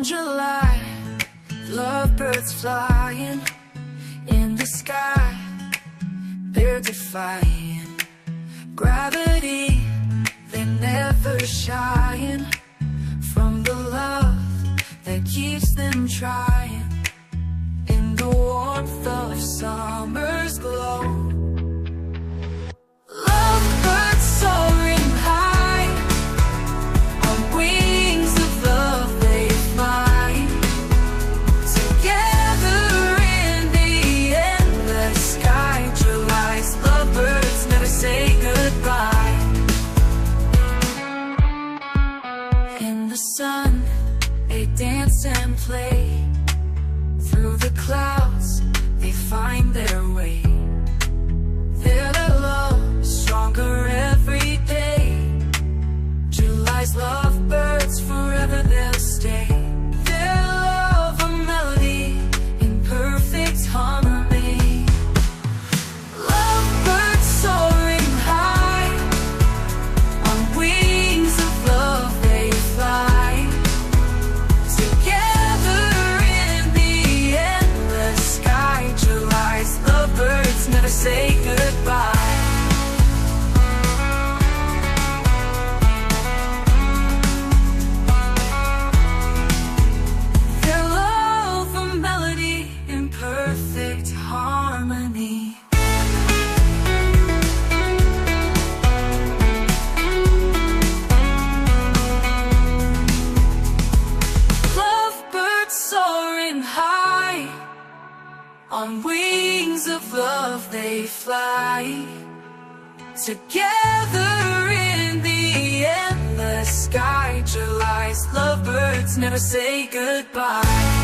on July, lovebirds flying in the sky. They're defying gravity, they're never shying from the love that keeps them trying. In the warmth of summer's glow, lovebirds soaring high, on wings of love they fly. Together in the endless sky, July's lovebirds never say goodbye. In the sun, they dance and play. Through the clouds, they find their way. Their love stronger every day. July's lovebirds forever they'll stay. Their love a melody in perfect harmony. Lovebirds soaring high, on wings of love they fly. Together in the endless sky, July's lovebirds never say goodbye. Their love a melody in perfect harmony. Lovebirds soaring high, on wings of love they fly. Together in the endless sky, July's lovebirds never say goodbye.